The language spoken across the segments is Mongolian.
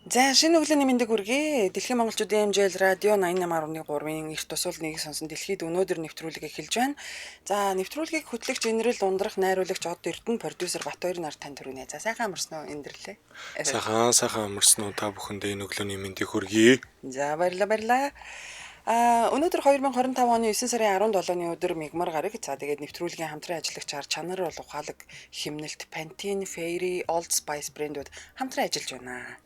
За шинэ өглөөний мэндийг хүргэе. Дэлхийн монголчуудын хэмжээл радио 88.3-ын эрт тусвал нэг сонсон дэлхийд өнөөдөр нэвтрүүлэг эхэлж байна. За нэвтрүүлгийг хөтлөгч Инрэл ундрах найруулагч Од Эрдэнэ продюсер Батбаяр нар танд хүргэнэ. За сайхан амарсан уу Инрэрлээ? Сайхан амарсан уу та бүхэндээ энэ өглөөний мэндийг хүргэе. За баярлалаа. Өнөөдөр 2025 оны 9 сарын 17-ны өдөр мигмар гараг. За тэгээд нэвтрүүлгийн хамтран ажиллагчаар чанар бол ухаалаг химнэлт Pantene, Fairy, Old Spice брэндүүд хамтран ажиллаж байна.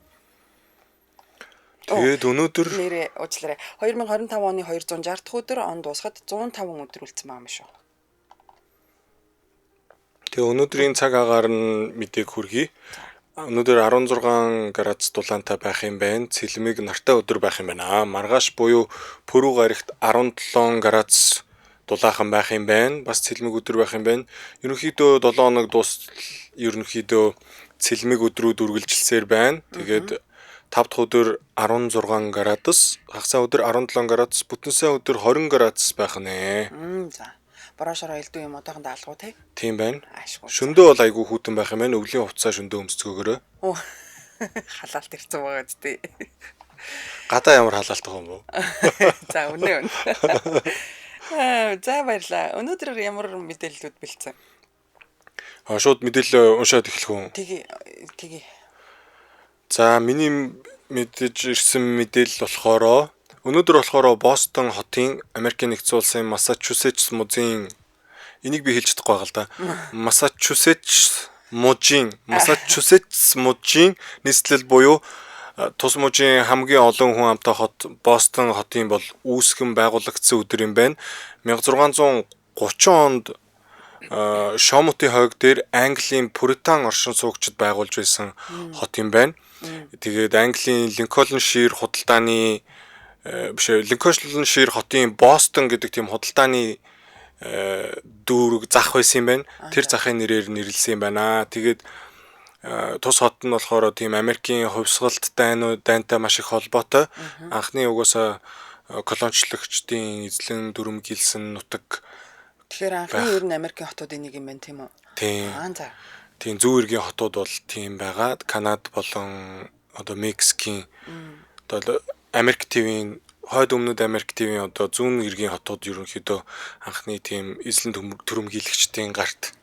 Тэгээд өнөөдөр нэрээ уучлаарай. 2025 оны 260 дахь өдөр он дуусахад 105 өдөр үлдсэн байгаа юм шүү. Тэгээ өнөөдрийн цаг агаар нь мэдээг хүргэе. Өнөөдөр 16 градус дулаантай байх юм байна. Цэлмэг нартай өдөр байх юм байна. Маргааш буюу Пүрэв гарагт 17 градус дулаахан байх юм байна. Бас цэлмэг өдөр байх юм байна. Ерөнхийдөө 7 хоног дуустал ерөнхийдөө цэлмэг өдрүүд үргэлжилсээр байна. Тэгээд 5 дахь өдөр 16 градус, хагасаа өдөр 17 градус, бүтэн сая өдөр 20 градус байх нэ. За. Борошоор элдв юм одоохондоо алгуу те. Тийм байна. Шөндөө бол айгүй хүүтэн байх юм байна. Өвлийн хувцас шөндөө өмсцгөөгөрөө. Халаалт ирсэн байгаа зү. Гадаа ямар халаалт байгаа юм бэ? За үнэ. За баярлаа. Өнөөдөр ямар мэдээллүүд бэлдсэн? Шууд мэдээлэл уншаад эхлэх үү? Тэгье. За миний мэдэж ирсэн мэдээлэл болохоор өнөөдөр Бостон хотын Америкийн нэгдсэн улсын Массачусетс мужийн энийг би хэлж чадахгүй байгаа л да. Массачусетс мужийн нийслэл буюу тус мужийн хамгийн олон хүн амтай хот Бостон хотын бол үүсгэн байгуулагдсан өдөр юм байна. 1630 онд Шомутын хойг дээр Английн Пуритан оршин суугчид байгуулж байсан хот юм байна. Тэгээд Английн Линкольншир худалдааны Линкольншир хотын Бостон гэдэг тийм худалдааны дүүрэг зах байсан юм байна. Тэр захын нэрээр нэрлсэн юм байна. Тэгээд тус хот нь болохоор тийм Америкийн хувьсгалт дайнтай маш их холбоотой. Анхны угаасаа колоничлогчдын эзлэн дүрмгийлсэн нутаг. Тэгэхээр анхны ер нь Америкийн хотуудын нэг юм байна тийм үү? Тийм. Тийм зүүн эргийн хотууд бол тийм байгаа. Канада болон одоо Мексикийн одоо Америк ТV-ийн хойд өмнөд Америк ТV-ийн одоо зүүн эргийн хотууд ерөнхийдөө анхны тийм эзлэн төрөмгийлэгчдийн гарт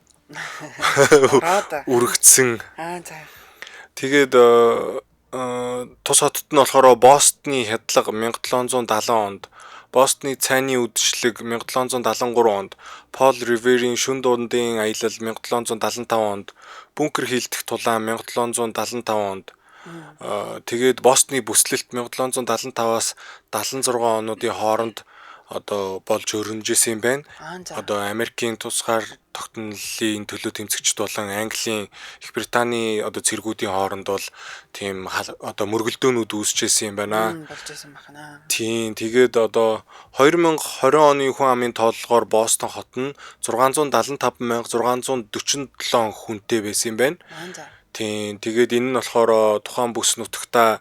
үргэлжсэн. Тэгээд тус хотод нь болохоор Бостны хядлага 1770 онд, Бостны цайны үдшилэг 1773 онд, Пол Риверийн шүн дундын аялал 1775 онд, Бункер хийлдэх тулаан 1775 онд, тэгээд Бостны бүслэлт 1775-аас 76 онуудын хооронд одоо болж өрнөжсэн юм байна. Одоо Америкийн тусгаар тогтнолын төлөө тэмцэгчд болон Английн Их Британий одоо цэргүүдийн хооронд бол тийм одоо мөргөлдөөнүүд үүсчихсэн юм байна. Болжсэн бахна. Тийм тэгээд одоо 2020 оны хүн амын тооллогоор Бостон хот нь 675,647 хүнтэй байсан юм байна. Тийм тэгээд энэ нь болохоор тухайн бүс нутагта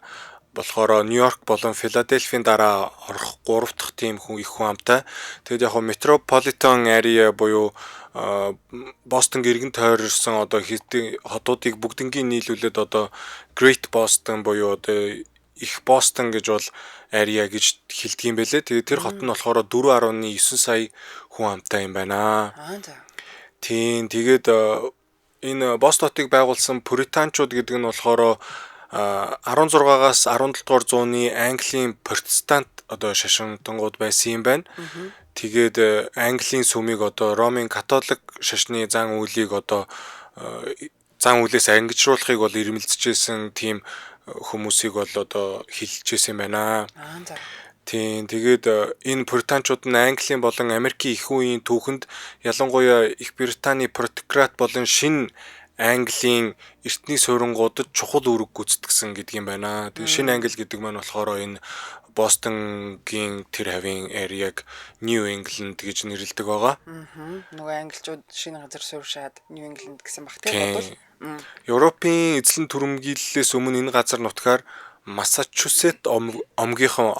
болохоор Нью-Йорк болон Филадельфийн дараа орох 3 дахь тийм их хүн амтай. Тэгээд яг метрополитен area буюу Бостон гэргэн тойрсон одоо хотуудыг бүгднгийн нийлүүлээд одоо Great Boston буюу одоо их Бостон гэж бол area гэж хэлдэг юм байлээ. Тэгээд тэр хот нь болохоор 4.9 сая хүн амтай юм байна. Тийм тэгээд энэ Бостоныг байгуулсан Пуританчууд гэдэг нь болохоор 16-аас 17 дугаар зууны Английн протестант одоо шашинтангууд байсан юм байна. Тэгээд Английн сүмийг одоо Ромын католик шашны зан үйлийг одоо зан үйлээс ангижруулахыг бол ирмэлцэжсэн тийм хүмүүсийг бол одоо хилжсэн юм байна. Тийм тэгээд энэ пуританчууд нь Английн болон Америкийн их үеийн түүхэнд ялангуяа Их Британий протекторат болон шинэ Английн эртний суурингуудад чухал үүрэг гүйцэтгсэн гэдэг юм байна. Тэгээд шинэ Англи гэдэг маань болохоор энэ Бостонгийн тэр хавийн ареаг New England гэж нэрлэдэг байгаа. Нөгөө англичууд шинэ газар суурьшаад New England гэсэн баг тийм бол. Европын эзлэн түрэмгийллээс өмнө энэ газар нутгаар Массачусетс овгийнхан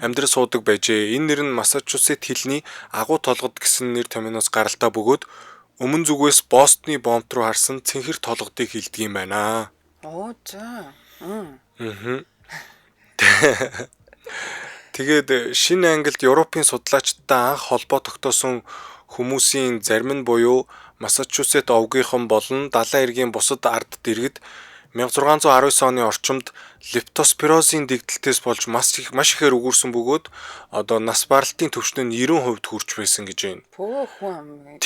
амьдрал суудаг байжээ. Энэ нэр нь Массачусетс хэлний агуу толгод гэсэн нэр томьёоноос гаралтай бөгөөд өмнө зүгээс Бостны бомб руу харсан цэнхэр толгодыг хэлдэг юм байна. Оо за. Тэгээд шинэ Англид Европын судлаачдтай анх холбоо тогтоосон хүмүүсийн зарим нь буюу Массачусетс овгийнхан болон далайн эргийн бусад ард дэргэд 1619 оны орчимд лептоспирозын дэгдэлтээс болж маш ихээр өгүүлсэн бөгөөд одоо нас баралтын түвшин нь 90% хүрч байсан гэж байна. Пөөхөн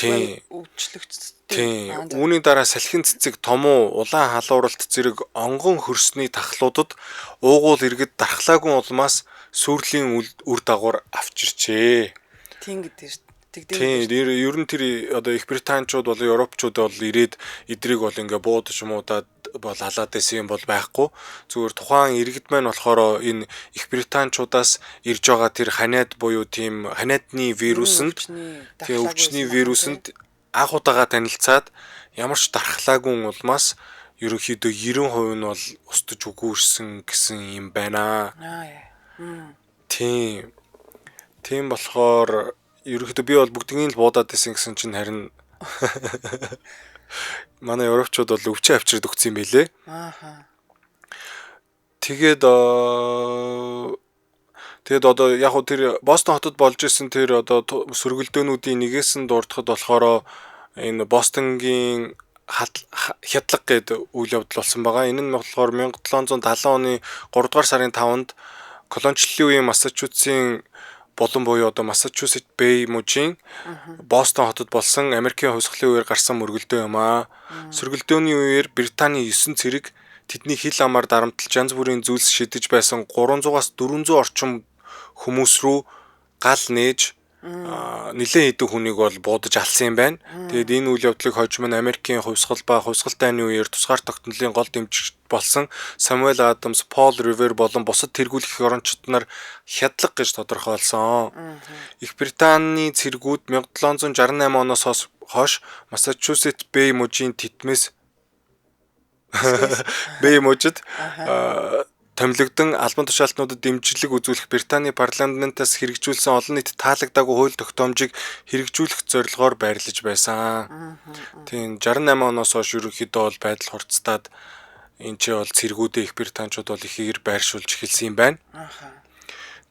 өвчлөгчсөн. Тийм. Үүний дараа салхин цэцэг, томуу, улаан халууралт зэрэг онгон хөрсний тахлуудад уугуул иргэд дархлаагүй улмаас сүрлийн үр дагавар авчирчээ. Тийм гэдэг шүү. Тийм, ер нь тэр одоо Их Британичууд болон Европчууд бол ирээд эдрийг бол ингээ буудаж муудаад бол халаад байсан юм бол байхгүй. Зүгээр тухайн иргэд маань болохоор энэ Их Британичуудаас ирж байгаа тэр ханиад буюу тийм ханиадны вирусэнд тийм өвчний вирусэнд анх удаага танилцаад ямар ч дархлаагүй улмаас ерөнхийдөө 90% нь бол устж үгүйрсэн гэсэн юм байна. Тийм. Тийм болохоор ерөнхийдөө би бол бүгднийг л буудаад байсан гэсэн чинь харин манай европчууд бол өвчөө авчирд өгсөн юм байлээ. Тэгээд одоо яг хөө тэр Бостон хотод болж исэн тэр одоо сөргөлдөөнүүдийн нэгээс нь дурдахад болохоор энэ Бостонгийн хядлага гэдэг үйл явдал болсон байгаа. Энэ нь болохоор 1770 оны 3 дугаар сарын 5-нд колоничлолын үеийн Массачусетсийн болон буюу одоо Массачусетс Бэй мужийн Бостон хотод болсон Америкийн хувьсгалын үеэр гарсан мөргөлдөө юм аа. Сөргөлдөөний үеэр Британий 9 цэрэг тэдний хил амаар дарамтлаж янз бүрийн зүйлс шидэж байсан 300-аас 400 орчим хүмүүс рүү гал нээж нэлээд хэдэн хүнийг бол буудаж алсан юм байна. Тэгээд энэ үйл явдлыг хойж мань Америкийн хувьсгал ба хувьсгал дайны үеэр тусгаар тогтнолын гол дэмжигч болсон Самуэль Адамс, Пол Ривер болон бусад тэргүүлэх орончид нар хядлага гэж тодорхойлсон. Их Британий цэргүүд 1768 оноос хойш Массачусетс Бэй мужийн титмээс Бэй мужид томилогдсон албан тушаалтнуудад дэмжлэг үзүүлэх Британий парламентаас хэрэгжүүлсэн олон нийт таалагдаагүй хууль тогтоомжийг хэрэгжүүлэх зорилгоор байрлаж байсан. Тийм 68 оноос хойш ерөнхийдөө бол байдал хурцтаад энэ ч бол цэргүүдээ Их Британичууд бол ихээр байршуулж эхэлсэн юм байна.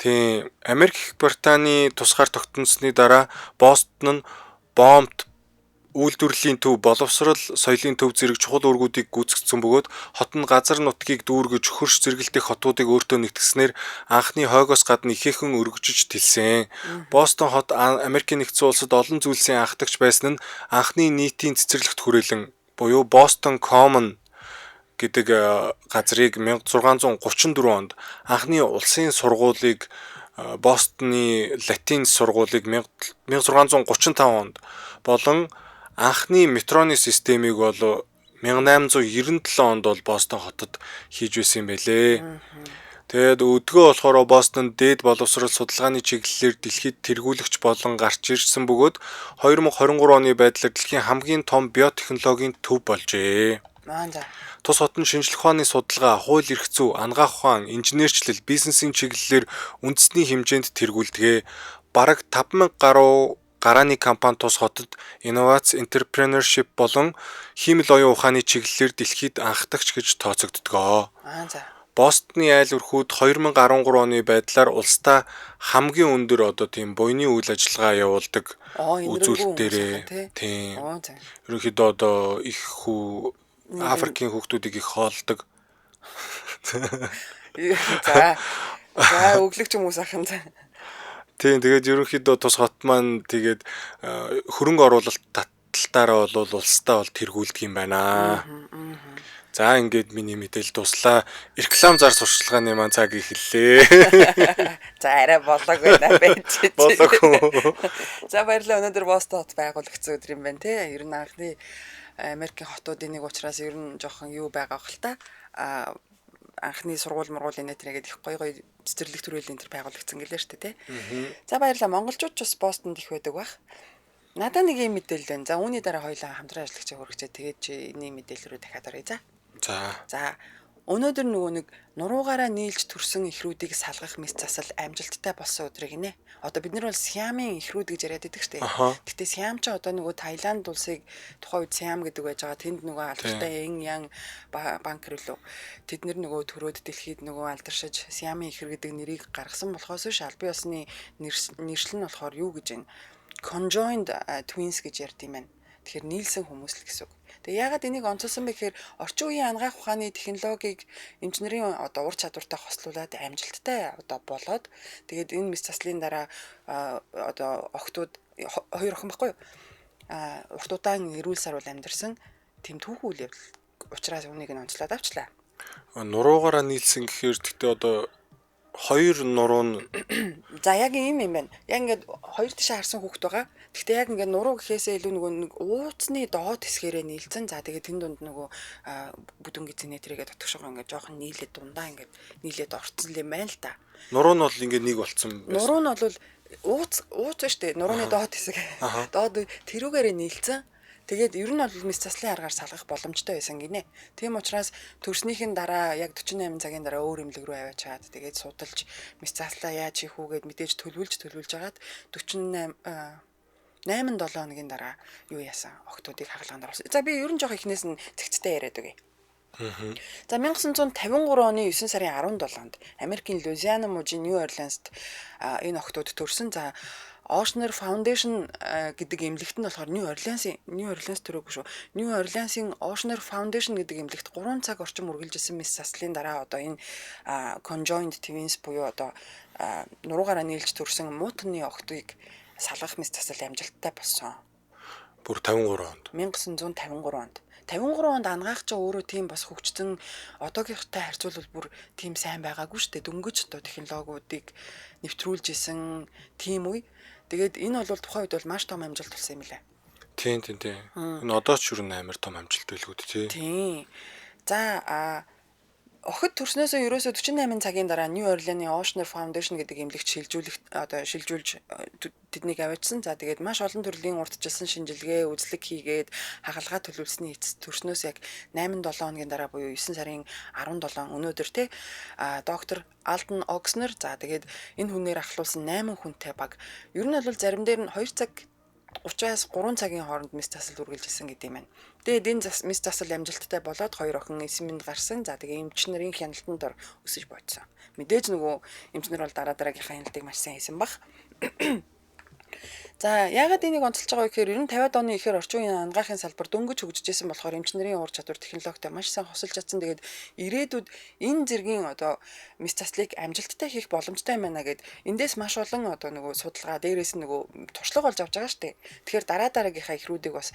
Тийм Америк Их Британий тусгаар тогтносны дараа Бостон нь бомбт үйлдвэрлэлийн төв, боловсрол, соёлын төв зэрэг чухал үүргүүдийг гүйцэтгэсэн бөгөөд хот нь газар нутгийг дүүргэж хөрш зэрэгэлдэх хотуудыг өөртөө нэгтгэснээр анхны хойгоос гадна ихээхэн өргөжөж тэлсэн. Бостон хот Америкийн нэгдсэн улсад олон зүйлсийн анхдагч байсан нь анхны нийтийн цэцэрлэгт хүрээлэн буюу Бостон Common гэдэг газрыг 1634 онд анхны улсын сургуулийг Бостоны латин сургуулийг 1635 онд болон анхны метроны системийг бол 1897 онд бол Бостон хотод хийж байсан юм байлээ. Тэгээд өдгөө болохоор Бостон дээд боловсрол судалгааны чиглэлээр дэлхийд тэргүүлэгч болон гарч ирсэн бөгөөд 2023 оны байдлаар дэлхийн хамгийн том биотехнологийн төв болжээ. Тус хот нь шинжлэх ухааны судалгаа, хууль эрх зүй, анагаах ухаан, инженерчлэл, бизнесийн чиглэлээр үндэсний хэмжээнд тэргүүлдэг. Бараг 5000 гарааны компани тус хотод инновац, entrepreneurship болон хиймэл оюун ухааны чиглэлээр дэлхийд анхдагч гэж тооцогддог. Бостоны айл өрхүүд 2013 оны байдлаар улстай хамгийн өндөр одоо тийм буйны үйл ажиллагаа явуулдаг үзүүлэлтээрээ тийм ерөнхийдөө одоо их Африкийн хүүхдүүдийг их хоолдог. За өглөгч хүмүүс ахын за. Тийм тэгээд ерөнхийдөө тус хот маань тэгээд хөрөнгө оруулалт таталтаараа бол улстай бол тэргүүлдэг юм байна. За ингээд миний мэдээлэл дуслаа. Реклам зар сурчлагын маань цаг эхэллээ. За арай болоог байна байж. Болоог. За баярлалаа. Өнөөдөр Бостон хот байгуулагдсан өдөр юм байна те. Ер нь анхны Америкийн хотуудын нэг учраас ер нь жоохон юу байгаа хэл та. Анхны сургууль мургуулийн нэтрээгээд их гоё цэцэрлэг төрөлийн тэр байгуулагдсан гэлээ шүү дээ тий. За баярлалаа. Монголчууд ч бас Бостонд их байдаг бах. Надаа нэг юм мэдээлэл байна. За үүний дараа хоёулаа хамтран ажиллагчаа хөргөчээ тэгээд чи энэ мэдээлэл рүү дахиад оръё. За. За Өнөөдөр нөгөө нэг нуруугаараа нийлж төрсэн ихрүүдийг салгах мэс засал амжилттай болсон өдрийг нэ. Одоо бид нар бол Сиамын ихрүүд гэж яриад байдаг шүү дээ. Гэтэ Сиам ч одоо нөгөө Таиланд улсыг тухайн үед Сиам гэдэг байж байгаа. Тэнд нөгөө алдартай Эн Ян банкер лөө. Тэд нөгөө төрөөд дэлхийд нөгөө алдаршиж Сиамын ихэр гэдэг нэрийг гаргасан болохоос биш албан ёсны нэршил нь болохоор юу гэж conjoined twins гэж ярьд юм байна. Тэгэхээр нийлсэн хүмүүс л гэсэн үг. Тэгээ яагаад энийг онцолсон бэ гэхээр орчин үеийн анагаах ухааны технологиг инженерийн одоо ур чадвартай хослуулад амжилттай одоо болоод тэгээд энэ мэс заслын дараа одоо охтууд 2 охин баггүй юу? Урт удаан эрүүл сарвал амьдэрсэн тэм түүхэн үйл явдал учраас үнийг нь онцлоод авчлаа. Нуруугаараа нийлсэн гэхээр тэгтээ одоо 2 нуруу нь за яг ийм юм байна. Яг ингээд 2 тишээ харсан хүүхэд байгаа. Гэхдээ яг ингээд нуруу гэхээсээ илүү нөгөө нэг ууцны доод хэсгээрээ нийлцэн. За тэгээд тэн дунд нөгөө бүдүүн гизний тэрийгээ дотгошгоо ингээд жоохон нийлээд дундаа ингээд нийлээд орцсон юм байна л да. Нуруу нь бол ингээд нэг болцсон байсан. Нуруу нь бол ууц штэ. Нурууны доод хэсэг. Доод тэрүүгээрээ нийлцэн. Тэгээд ер нь бол мэс заслын аргаар салгах боломжтой байсан гинэ. Тийм учраас төрснийхэн дараа яг 48 цагийн дараа өөр эмнэлэг рүү аваачаад тэгээд судалж мэс заслаа яаж хийх үгээд мэдээж төлөвлөж жагаад 8 7 хоногийн дараа юу яасан? Охтуудыг хагалгаанд оруулсан. За би ер нь жоох ихнээс нь зэгцтэй яриад үгүй. За 1953 оны 9 сарын 17-нд Америкийн Луизиана мужийн Нью Орлеанст энэ охтууд төрсөн. За Oceaner Foundation гэдэг эмнэлэгт нь болохоор Нью Орлеанс төрөөгүй шүү. Нью Орлеансын Oceaner Foundation гэдэг эмнэлэгт 3 цаг орчим үргэлжилсэн мэс заслын дараа одоо энэ conjoined twins буюу одоо нуруугаараа нийлж төрсэн муутны охтыг салгах мэс засал амжилттай болсон. Бүр 53 онд. 1953 онд. 53 онд анагаах ч өөрөө тийм бас хөгжсөн одоогийнхтай харьцуулбал бүр тийм сайн байгаагүй шүү дээ. Дөнгөж одоо технологиудыг нэвтрүүлж исэн тийм үе. Тэгээд энэ бол тухайн үед бол маш том амжилт болсон юм лээ. Тийм. Энэ одоо ч юу нээр амар том амжилт байлгүй тий. Тийм. За охид төрснөөсөө ерөөсөө 48 цагийн дараа Нью Орлеаны Oceaner Foundation гэдэг эмнэлэгт шилжүүлж тэднийг аваачсан. За тэгээд маш олон төрлийн урдчилсан шинжилгээ, үзлэг хийгээд хагалгаа төлөвлөсний эцэст төрснөөс яг 8 7 хоногийн дараа буюу 9 сарын 17 өнөөдөр те доктор Алдан Окснер за тэгээд энэ хүнээр ахлуулсан 8 хүнтэй баг. Ер нь бол зарим дээр нь 2 цаг 30-аас 3 цагийн хооронд мэс засал үргэлжилсэн гэдэг юм байна. Тэгээд энэ мэс засал амжилттай болоод 2 охин эсэмэнд гарсан. За тэгээд эмч нарын хяналтанд ор өсөж бодсон. Мэдээж нөгөө эмч нар бол дараагийнхаа хяналтыг маш сайн хийсэн баг. За яагаад энийг онцолж байгаа вэ гэхээр ер нь 50-аад оны ихэр орчин үеийн анагаахын салбар дөнгөж хөгжижсэн болохоор эмч нарын ур чадвар технологитой маш сайн хосолж чадсан. Тэгээд ирээдүйд энэ зэргийн одоо мэс заслыг амжилттай хийх боломжтой юм байна гэд эндээс маш олон одоо нөгөө судалгаа дээрээс нь нөгөө туршлага олж авч байгаа шүү дээ. Тэгэхээр дараагийнхаа ихрүүдийг бас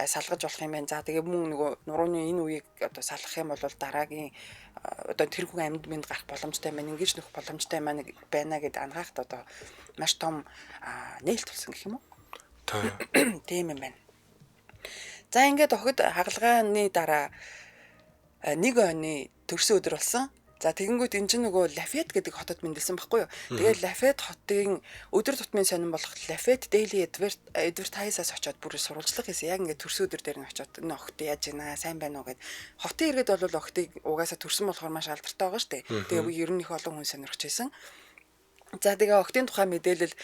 салгаж болох юм байна. За тэгээд мөн нөгөө нурууны энэ үеийг одоо салгах юм бол дараагийн одоо тэр хүн амьд мэнд гарах боломжтой байна. Ингэж нөх боломжтой байна гэд ангаахт одоо маш том нээлт болсон гэх юм уу? Тийм юм байна. За ингээд охид хагалгааны дараа 1 оны төрсөн өдөр болсон. За тэгэнгүүт энэ чинь нөгөө Лафет гэдэг хотод мэндэлсэн байхгүй юу? Тэгээд Лафет хотын өдөр тутмын сонирн болох Лафет Daily Advertiser-аас очиод бүр сурвалжлага хийсэн. Яг ингээд төрсөн өдөр дээр нь очиод энэ охид яаж байна? Сайн байна уу гэд. Хотын иргэд бол охидыг угаасаа төрсөн болохоор маш алдартай байгаа шүү дээ. Тэгээ ер нь их олон хүн сонирхож байсан. За тэгээ охидын тухай мэдээлэл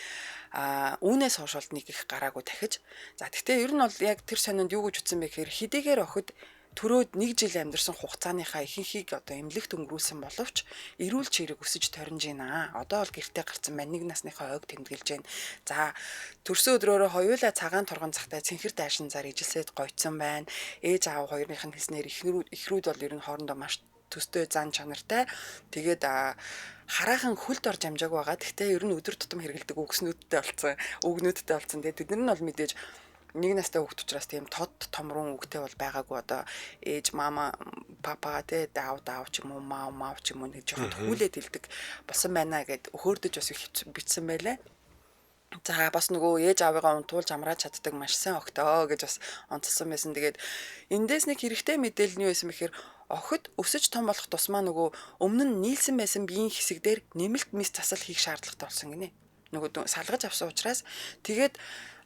үүнээс хойш бол нэг их гараагүй дахиж. За гэхдээ ер нь бол яг тэр сонинд юу гэж утсан бэ гэхээр хэдийгээр охид төрөөд 1 жил амьдарсан хугацааныхаа ихэнхийг одоо эмнэлэгт өнгөрүүлсэн боловч эрүүл чирэг өсөж торинж байна. Одоо бол гэртээ гарцсан байна. 1 насныхаа ойг тэмдэглэж байна. За төрсөн өдрөөрөө хоёулаа цагаан торгон цагтай цэнхэр дайшин зар ижилсэд гойцсон байна. Ээж аав хоёрынх нь хэлснээр ихрүүд бол ер нь хоорондоо маш төстэй зан чанартай. Тэгээд хараахан хөлд орж амжааг байгаа. Гэхдээ ер нь өдөр тутам хэрэгэлдэг үгнүүдтэй болсон. Тэгээд тэд нар нь бол мэдээж 1 настай хүүхд учраас тийм тод томрон үгтэй бол байгаагүй одоо ээж мама папа тэ даав ч юм уу маа ч юм уу нэг жоохон түүлээд хэлдэг болсон байна гэд өхөөрдөж бас бичсэн байлаа. За бас нөгөө ээж аавыгаа унтуулж амрааж чаддаг маш сайн охтоо гэж бас онцлсон байсан. Тэгээд эндээс нэг хэрэгтэй мэдээлэл нь юу байсан бэхээр охид өсөж том болох тусмаа нөгөө өмнө нь нийлсэн байсан биеийн хэсэг дээр нэмэлт мэс засал хийх шаардлагатай болсон гинэ. Нөгөө салгаж авсан учраас тэгээд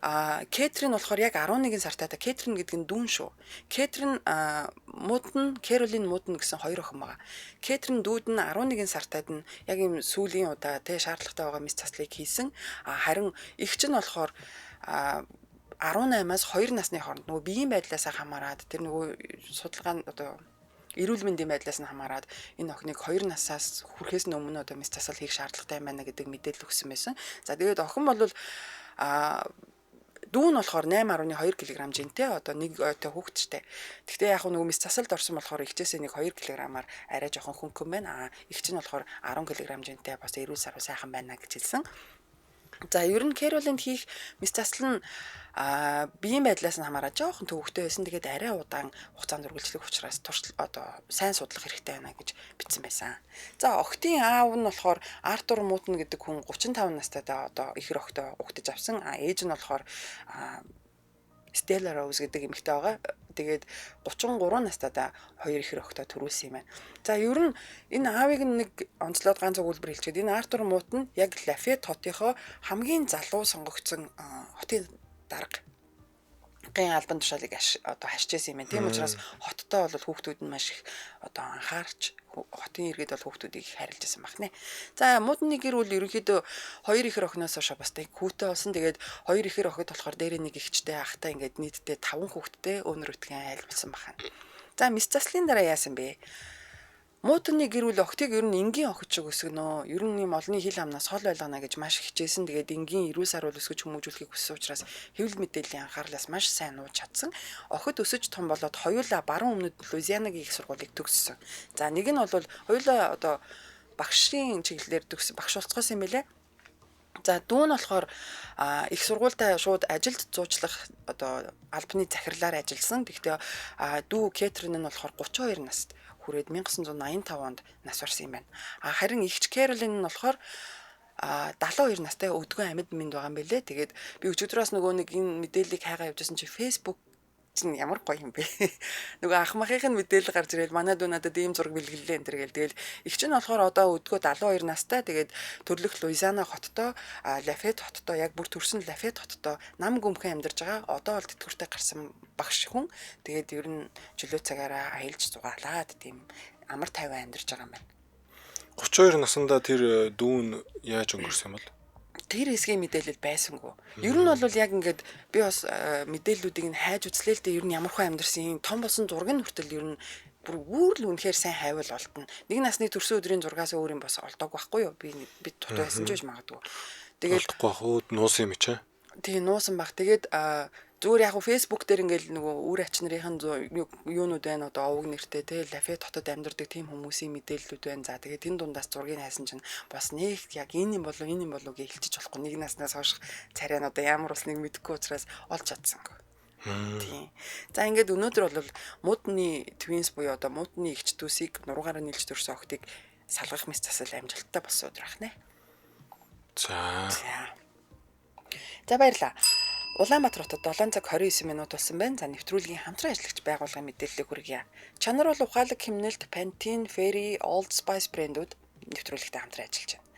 Кэтрин болохоор яг 11 сартай та. Кэтрин гэдэг нь дүүн шүү. Кэтрин Мутон, Кэролин Мутон гэсэн хоёр охин байгаа. Кэтрин дүүд нь 11 сартайд нь яг ийм сүүлийн удаа тэ шаардлагатай байгаа мэс заслыг хийсэн. Харин эгч нь болохоор 18-аас 2 насны хооронд нөгөө биеийн байдлаасаа хамаарат тэр нөгөө судалгаа одоо эрүүл мэндийн байдлаас нь хамаарат энэ охиныг 2 насаас хүрэхээс өмнө одоо мэс засал хийх шаардлагатай юм байна гэдэг мэдээлэл өгсөн байсан. За тэгээд охин бол дүүн болохоор 8.2 кг жинтэй одоо нэг ойтой хүүхэдтэй. Гэхдээ яг нөгөө мэс засалд орсон болохоор эгчээсээ нэг 2 кг-аар арай жоохон хөнгөн байна. Эгч нь болохоор 10 кг жинтэй бас эрүүл саруу сайхан байна гэж хэлсэн. За ер нь Кэролинд хийх мэс засал нь биеийн байдлаас нь хамаараа жоохон төвөгтэй байсан. Тэгээд арай удаан хугацаанд үргэлжлэх учраас туршил одоо сайн судлах хэрэгтэй байна гэж бичсэн байсан. За охтын аав нь болохоор Артур Мутон гэдэг хүн 35 настайдаа одоо ихэр охтоо угтаж авсан. Ээж нь болохоор Stella Rose гэдэг эмэгтэй байгаа. Тэгээд 33 настайдаа хоёр ихэр охтоо төрүүлсэн юм байна. За ер нь энэ аавыг нэг онцлоод ганц өгүүлбэр хэлчихэд энэ Артур Мутон яг Лафет хотынхоо хамгийн залуу сонгогдсон хотын дарга албан тушаалыг одоо хашижсэн юм байна. Тийм учраас хоттой бол хүүхдүүд нь маш их одоо анхаарч хотын иргэд бол хүүхдүүдийг их харилж байсан байна. За Мутны гэр бүл ерөнхийдөө хоёр ихэр охиноос хойш бас тэг хүүтэй болсон. Тэгээд хоёр ихэр охид болохоор дээрээ нэг эгчтэй ахтай ингээд нийтдээ 5 хүүхэдтэй өнөр өтгөн айлбалсан байна. За мэс заслын дараа яасан бэ? Мутны гэр бүл охтыг ер нь энгийн охид шиг өсгөнө. Ер нь юм олонний хил амнаас хол байлгана гэж маш хичээсэн. Тэгээд энгийн эрүүл саруул өсгөж хүмүүжүүлэхийг хүссэн учраас хэвлэл мэдээллийн анхаарлаас маш сайн нууж чадсан. Охид өсөж том болоод хоёулаа баруун өмнөд Луизианагийн их сургуулийг төгссөн. За нэг нь бол хоёулаа одоо багшийн чиглэлээр төгссөн, багш болцгоос юм байлээ. За дүү нь болохоор их сургуультай шууд ажилд зуучлах одоо албаны захирлаар ажилласан. Гэхдээ дүү Кэтрин нь болохоор 32 наст хүрээд 1985 онд нас барсан юм байна. Харин эгч Кэролин нь болохоор 72 настай өдгөө амьд минь байгаа юм бэлээ. Тэгээд би өчигдрөөс нөгөө нэг энэ мэдээллийг хайгаа явуулсан чи Facebook чинь ямар гоё юм бэ. Нөгөө ах махын мэдээлэл гарч ирэл манай дүү надад ийм зураг бэлгэллээ энэ төр гэл. Тэгэл эгч нь болохоор одоо өдгөө 72 настай. Тэгээд төрлөх Луизиана хоттой, Лафет хоттой яг бүр төрсөн Лафет хоттой нам гүмхэн амьдарч байгаа. Одоо бол тэтгэвртэй гарсан багш хүн. Тэгээд ер нь чөлөө цагаараа аялж зугаалаад тийм амар тайван амьдарч байгаа юм байна. 32 наснда тэр дүүн яаж өнгөрсөн юм бол? Тэр хэсгийн мэдээлэл байсангүй. Ер нь бол яг ингээд би бас мэдээллүүдийг нь хайж үзлээ л дээ ер нь ямар хөө амьдэрсэн том болсон зургийн хүртэл ер нь бүр л үнэхээр сайн хайвал олтно. Нэг насны төрсөн өдрийн зургаас өөр юм бас олдоог байхгүй юу? Би тутуу байсан ч гэж магадгүй. Тэгээд олдохгүй хууд нуусан юм чи. Тэгээ нуусан баг. Тэгээд зүгээр яг Facebook дээр ингээл нөгөө үр ач нарын юунууд байна одоо овог нэртэй те Лафет хотод амьдардаг тийм хүмүүсийн мэдээллүүд байна. За тэгээд энэ дундаас зургийг хайсан чинь бас нэг яг энэ юм болов гэж хэлчих болохгүй. Нэг наснаас хойш царай нь одоо ямар болсныг мэдэхгүй учраас олж чадсангүй. Тийм. За ингээд өнөөдөр бол Мутны Twins буюу одоо Мутны эгч дүүсийг нургаараа нийлж төрсөн охтыг салгах мэс засал амжилттай болсон өдөр ахнаа. За баярлалаа. Улаанбаатар хотод 7 цаг 29 минут болсон байна. За нэвтрүүлгийн хамтран ажиллагч байгууллагын мэдээллийг хүргье. Чанар бол ухаалаг хэмнэлт Pantene, Fairy, Old Spice брэндүүд нэвтрүүлэгтээ хамтран ажиллаж байна.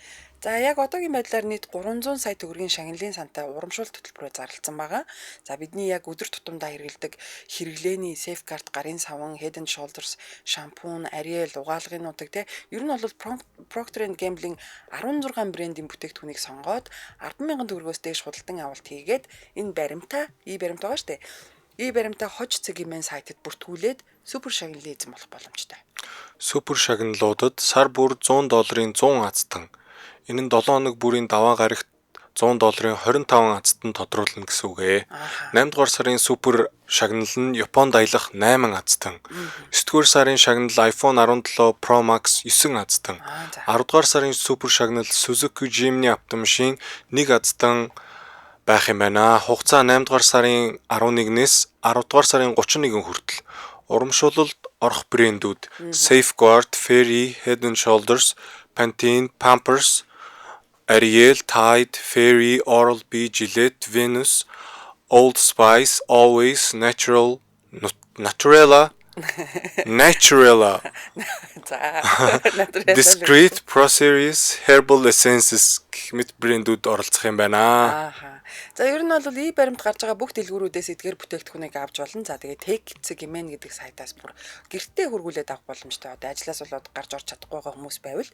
За яг одоогийн байдлаар нийт 300 сая төгрөгийн шагналын сантай урамшуул хөтөлбөрөөр зарласан байгаа. За бидний яг өдөр тутамдаа хэрэглэдэг хэрэглээний Safeguard гарын саван, Head and Shoulders шампунь, Ariel угаалгын нутаг те ер нь бол Procter & Gamble-ийн 16 брендийн бүтээгдэхүүнийг сонгоод 10,000 төгрөгөөс дээш худалдан авалт хийгээд энэ баримтаа байгаа штэ. Баримтаа хож цэгийн сайтад бүртгүүлээд супер шагналын эзэн болох боломжтой. Супер шагналуудад сар бүр $100 100 азтан. Энэ нь 7 хоног бүрийн даваа гарагт $100 25 азтан тодруулна гэсэн үг ээ. 8 дугаар сарын супер шагнал нь Японд аялах 8 азтан. 9 дугаар сарын шагнал iPhone 17 Pro Max 9 азтан. 10 дугаар сарын супер шагнал Suzuki Jimny автомашин 1 азтан байх юм байна. Хугацаа 8 дугаар сарын 11-ээс 10 дугаар сарын 31 хүртэл. Урамшуулалд орох брэндүүд Safeguard, Fairy, Head and Shoulders, Pantene, Pampers, Ariel, Tide, Fairy, Oral-B, Gillette, Venus, Old Spice, Always, Naturella, Discreet, Pro Series, Herbal Essences гэх мэт брэндүүд оролцох юм байна. За ер нь бол баримт гарч байгаа бүх дэлгүүрүүдээс эдгээр бүтээгдэхүүнийг авч болно. За тэгээд Tech-Cegmen гэдэг сайтаас бүр гэртээ хургуулээд авах боломжтой. Одоо ажлаас болоод гарч орж чадахгүй байгаа хүмүүс байвал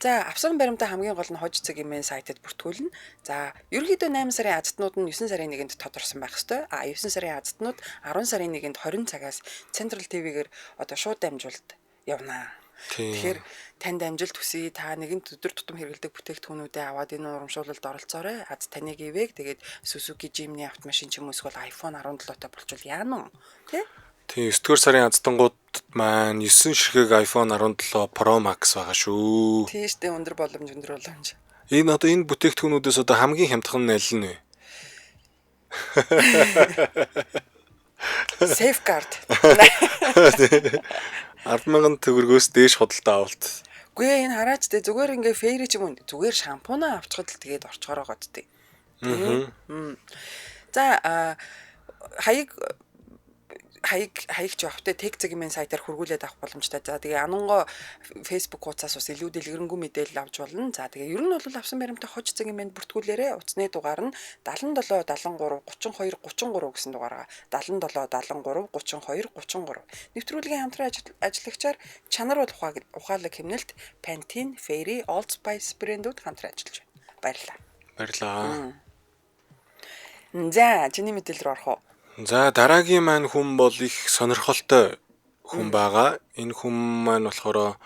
за авсан баримтаа хамгийн гол нь Tech-Cegmen сайтад бүртгүүлнэ. За ерөнхийдөө 8 сарын азтнууд нь 9 сарын 1-нд тодорсон байх ёстой. 9 сарын азтнууд 10 сарын 1-нд 20 цагаас Central TV-гээр одоо шууд дамжуулалт явнаа. Тэгэхээр танд амжилт хүсье. Та нэгэн өдөр тутам хэрэглэдэг бүтээгдэхүүнүүдээ аваад энэ урамшуулалд оролцоорой. Аз таныг ивэг тэгээд Suzuki Jimny автомашин ч юм уу эсвэл iPhone 17-тай болчвол яана уу? Тийм 9-р сарын аздангуудад маань 9 ширхэг iPhone 17 Pro Max байгаа шүү. Тийм штэ өндөр боломж. Энэ бүтээгдэхүүнүүдээс одоо хамгийн хямдхан нь аль нь вэ? Safeguard. 10,000 төгрөгөөс дээш худалдаа авалт. Үгүй энэ хараач тэ зүгээр ингээ фэйри ч юм уу зүгээр шампунаа авчихад л тэгээд орчгороо годтэй. За хаяг ч явахтай Tech-Cegmen сайтаар хургуулээд авах боломжтой. За тэгээ ананго Facebook хуудасаас бас илүү дэлгэрэнгүй мэдээлэл авч болно. За тэгээ ер нь бол авсан баримтаа Tech-Cegmen бүртгүүлээрэ. Утасны дугаар нь 77 73 32 33 гэсэн дугаараа 77 73 32 33. Нэвтрүүлгийн хамтран ажиллагчаар чанар бол ухаалаг хэмнэлт Pantene, Fairy, Old Spice брэндүүд хамтран ажиллаж байна. Баярлалаа. За чиний мэдээлэл рүү орох уу? За дараагийн маань хүн бол их сонирхолтой хүн байгаа. Энэ хүн маань болохоор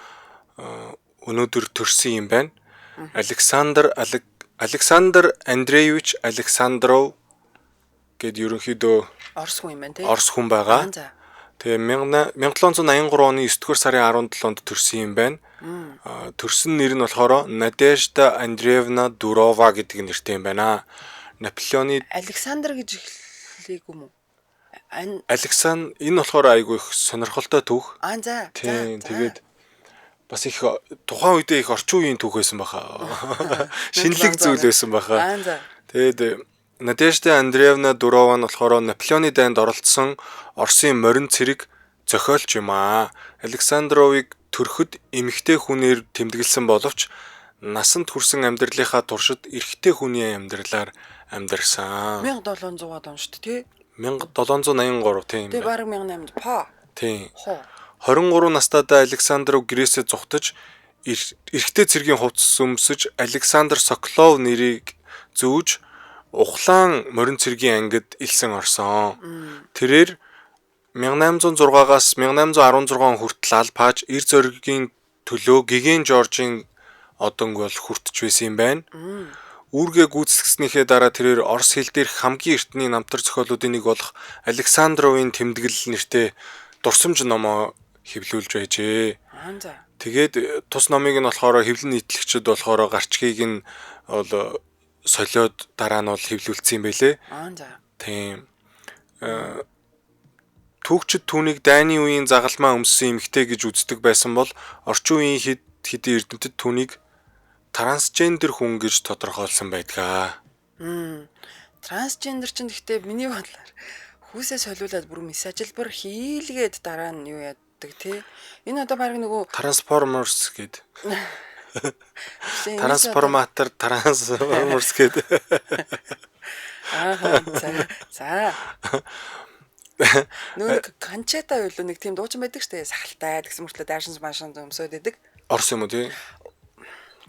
өнөөдөр төрсөн юм байна. Александр Андреевич Александров гэд ерөнхийдөө Орос хүн юм байна тий. Орос хүн байгаа. Тэгээ 1783 оны 9-р сарын 17-нд төрсөн юм байна. Төрсөн нэр нь болохоор Надежда Андреевна Дурова гэдэг нэртэй юм байна. Наполеоны Александр гэж хэлээг юм уу? Александр энэ болохоор айгүй их сонирхолтой түүх. За. Тэгээд бас их тухайн үедээ их орчин үеийн түүх байсан баха. Шинэлэг зүйл байсан баха. Тэгээд Надежда Андреевна Дурова нь болохоор Наполеоны дайнд оролцсон Оросын морин цэрэг зохиолч юм аа. Александровыг төрөхөд эмэгтэй хүнээр тэмдэглэсэн боловч насанд хүрсэн амьдралынхаа туршид эрэгтэй хүний амьдралаар амьдарсан. 1700-аад он шүү дээ тий. 1783 тийм. Тэгээ бараг 1800 па. Тийм. 23 настайдаа Александров Грээсэд зугтаж эрэгтэй цэргийн хувцас өмсөж Александр Соколов нэрийг зүүж Ухлаан морин цэргийн ангид илсэн орсон. Тэрээр 1806-аас 1816 хүртэл албааж эр зоригийн төлөө Гиген Жоржийн одонг бол хүртэж байсан юм байна. Үүргээ гүйцэтгэснийхээ дараа тэрээр Орос хэл дээрх хамгийн эртний намтар зохиолуудын нэг болох Александровын тэмдэглэл нэртэй дурсамж номоо хэвлүүлж байжээ. Тэгээд тус номыг нь болохоор хэвлэн нийтлэгчид болохоор гарчгийг нь бол солиод дараа нь бол хэвлүүлсэн юм байлээ. Тийм. Түүхчид түүнийг дайны үеийн загалмаа өмссөн эмэгтэй гэж үздэг байсан бол орчин үеийн хэдийн эрдэмтэд түүнийг трансгендер хүн гэж тодорхойлсон байдгаа. Трансгендер чинь гэхдээ миний бодлоор хүүсээ солиулаад бүр месажлбар хийлгээд дараа нь юу яадаг тий. Энэ одоо баг нөгөө Transformers гэд. Трансформатор Transformers гэд. За. Нөгөө Канчата юу л нэг тийм дуучин байдаг штэ сахалтай гэсэн мөртлөө дайшинс машин өмсөд идэг. Орос юм уу тий?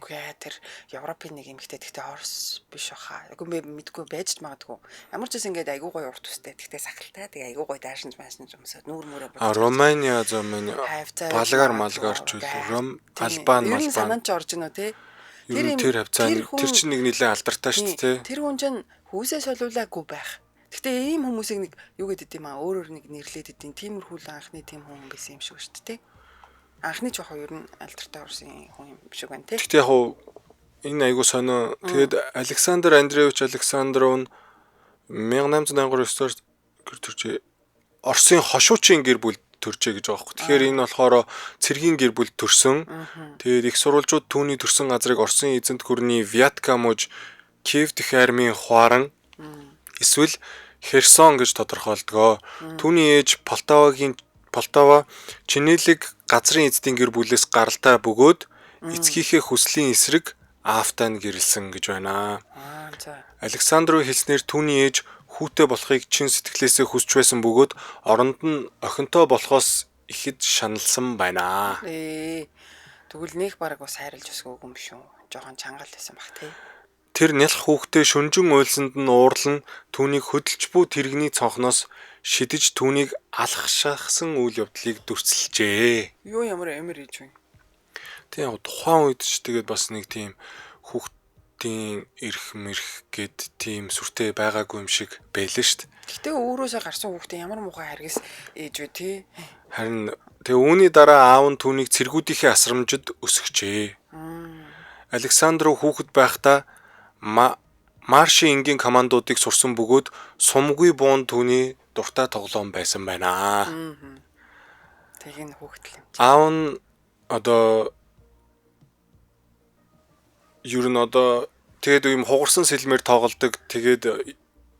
Үгүй тэр Европын нэг эмэгтэй гэхдээ Орос биш баха. Үгүй мэдгүй байж ч магадгүй. Ямар ч гэсэн ингээд айгуу гоё урт төстэй. Гэхдээ сахалтай тэгээ айгуу гоё дайшинс машин өмсөд нүүр мөрөө бод. Ромania Болгар ч үл Албан Ер нь санаанд ч орж гинөө тий. Тэр хавцаа тэр чинь нэг нэлээд алдартай шүү дээ тий. Тэр хүн чинь хүүсээ солиулаагүй байх. Гэхдээ ийм хүмүүсийг нэг юу гэдэг юм аа өөрөөр нэг нэрлээд идэв. Тиймэрхүү анхны тийм хүн байсан юм шиг шүү дээ тий. Анхны ч яг ер нь алдартай орсон хүн юм шиг байна тий. Гэхдээ яг энэ айгуу сонио. Тэгээд Александр Андреевич Александров нь 1883 төржээ. Оросын хошуучийн гэр бүл төржээ гэж байгаа юм. Тэгэхээр энэ болохоор цэргийн гэр бүл төрсөн. Тэгээд их сурвалжууд түүний төрсэн газрыг Оросын эзэнт гүрний Вятка мууж Киев дэх армийн хуаран эсвэл Херсон гэж тодорхойлдог. Түүний ээж Полтава Чинэлэг газрын эзэдийн гэр бүлээс гаралтай бөгөөд эцгийнхээ хүслийн эсрэг Афтан гэрэлсэн гэж байна. Александров хэлснээр түүний ээж хүүтэй болохыг чин сэтгэлээсээ хүсч байсан бөгөөд оронд нь охинтой болохоос ихэд шаналсан байна. Тэгвэл нэх бараг бас хайрлж өсгөөг юм шүү. Жохон чангал байсан бах тий. Тэр нялх хүүхдээ шүнжин уйлсанд нь уурлан түүнийг хөдөлж буй тэрэгний цонхноос шидэж түүнийг алхашаахсан үйл явдлыг дүрцэлжээ. Юу ямар эмэр ээж вэ? Тийм тухайн үед ч тэгээд бас нэг тийм хүүхдийн эрх мэрх гэд тийм сүртэй байгаагүй юм шиг байлаа шүү дээ. Гэтэ өөрөөсөө гарсан хүүхдээ ямар муухай харгас ээж вэ тий. Харин тэгээ үүний дараа аав нь түүнийг цэргүүдийнхээ асрамжид өсгөжээ. Александров хүүхэд байхдаа маршийн энгийн командуудыг сурсан бөгөөд сумгүй буун түүний дуртай тоглоом байсан байна. Тэг энэ хүүхдэл юм. Аав нь одоо ер нь тэгээд юм хугарсан сэлмээр тоглодог. Тэгээд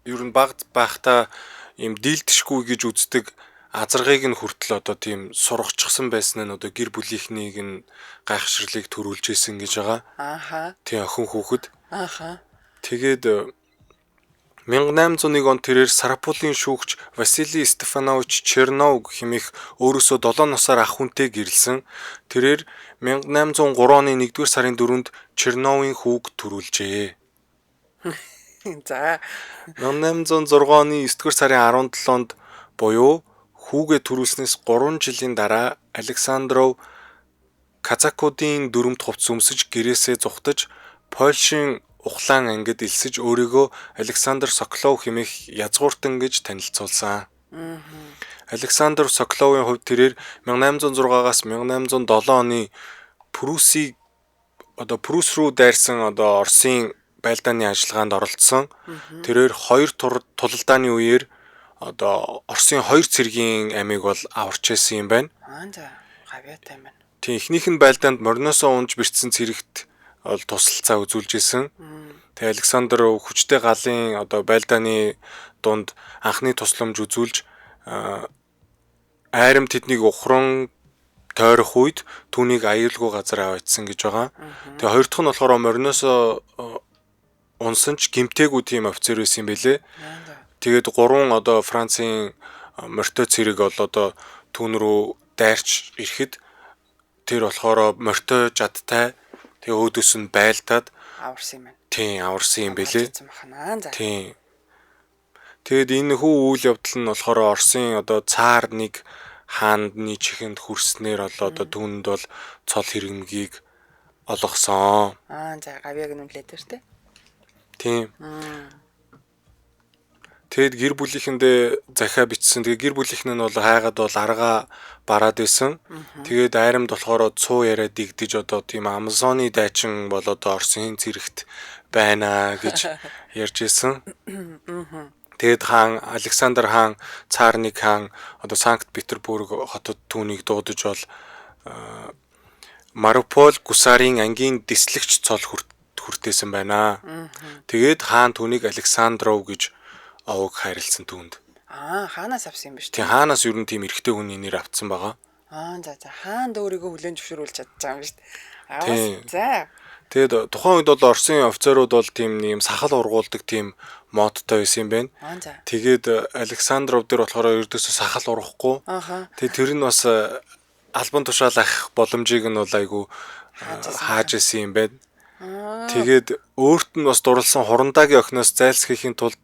ер нь багт байхдаа юм дийлдэшгүй гэж үздэг азаргыг нь хүртэл тийм сургачсан байсан нь гэр бүлийнхнийг нь гайхширлыг төрүүлж исэн гэж байгаа. Тийм охин хүүхэд. Тэгээд 1801 он тэрээр Сарапулын шүүгч Василий Стефанович Чернов хэмээх өөрөөсөө 7 насаар ах хүнтэй гэрлсэн. Тэрээр 1803 оны 1-р сарын 4-нд Черновын хүүг төрүүлжээ. За 1806 оны 9-р сарын 17-нд буюу хүүгээ төрүүлснээс 3 жилийн дараа Александров казакуудын дүрмд хувцс өмсөж гэрээсээ зугтаж Польшийн ухлаан ангид элсэж өөрийгөө Александр Соколов хэмээх язгууртан гэж танилцуулсан. Александр Соколовын хувьд тэрээр 1806-аас 1807 оны Прүс руу дайрсан Оросын байлдааны ажиллагаанд оролцсон. Тэрээр хоёр тулалдааны үеэр Оросын хоёр цэргийн амийг бол аварч байсан юм байна. За гавьяатай байна. Тийм эхнийх нь байлдаанд мориноосоо унж бэрцсэн цэрэгт тусалцаа үзүүлж исэн. Тэгээ Александр хүчтэй галын байлдааны дунд анхны тусламж үзүүлж айрам тэднийг ухран тойрох үед түүнийг аюулгүй газар аваачсан гэж байгаа. Тэгээ хоёр дахь нь болохоор мориноосоо унсан ч гимтээгүй тийм офицер байсан юм бэлээ. Тэгээд 3 Францын морьтой цэрэг бол түүн рүү дайрч ирэхэд тэр болохоор морьтой жадтай тэгээ өөдөөс нь байлдаад аварсан юм байна. Тийм аварсан юм бэлээ. Тийм. Тэгээд энэ хүү үйл явдал нь болохоор Оросын цаар нэг хааны чихэнд хүрснээр түүнд бол цол хэрэгмгийг олгосон. За гавьяаг нь үлээд тэ. Тийм. Тэгэд гэр бүлийнхэндээ захиа бичсэн. Тэгээ гэр бүлийнх нь бол хайгаад бол аргаа бараад байсан. Тэгээд айрамд болохоор цуу яриад дигдэж тийм Амазоны дайчин бол Оросын цэрэгт байна гэж ярьж исэн. Тэгэд хаан Александр хаан цаарник хаан Санкт Петербург хотод түүнийг дуудаж бол Мариупол гусарын ангийн дислэгч цол хүртээсэн байна. Тэгээд хаан түүнийг Александров гэж овог хайрлсан түүнд. Хаанаас авсан юм биш үү? Тийм хаанаас ер нь тийм эрэгтэй хүний нэр авцсан байгаа. За хаанд өөрийгөө хүлээн зөвшөөрүүлж чадчихсан юм биш үү? За. Тэгээд тухайн үед бол Оросын офицерууд бол тийм нэм сахал ургуулдаг тийм модтой байсан юм байна. Тэгээд Александров дээр болохоор ердөөсөө сахал ургахгүй. Тэгээд тэр нь бас албан тушаал ах боломжийг нь бол айгу хааж исэн юм байна. Тэгээд өөрт нь бас дурлсан хурандагийн охиноос зайлсхийхийн тулд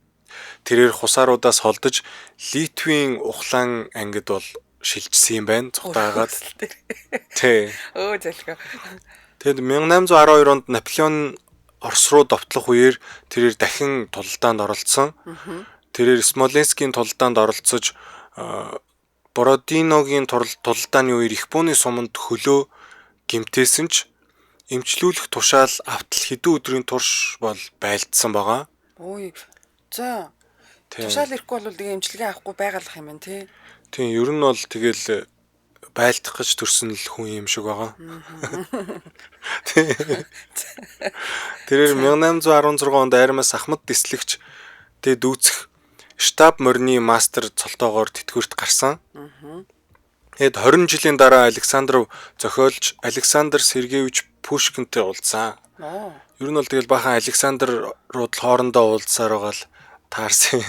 тэрээр хусааруудаас холдож Литвийн ухлаан ангид бол шилжсэн юм байна. Цухтаагаад. Тий. Залхаа. Тэгэд 1812 онд Наполеон Орос руу довтлох үеэр тэрээр дахин тулалдаанд оролцсон. Тэрээр Смоленскийн тулалдаанд оролцож Бородиногийн тулалдааны үеэр Японы суманд хөлөө гимтээсэн ч эмчлүүлэх тушаал автал хэдэн өдрийн турш бол байлдсан байгаа. За. Тушаал ирэхгүй бол тэгээ эмчилгээ авахгүй байгалах юм байна тий. Тийм ер нь бол тэгэл байлдах гэж төрсөн л хүн юм шиг байгаа. Тэрээр 1816 онд Айрамаас Ахмад дислэгч дүүцэх штаб морины мастер цолтоогоор тэтгэврт гарсан. Тэгэд 20 жилийн дараа Александров зохиолч Александр Сергеевич Пушкинтэй уулзсан. Ер нь бол тэгэл бахан Александр руу хоорондоо уулзсаар байгаа л таарсан.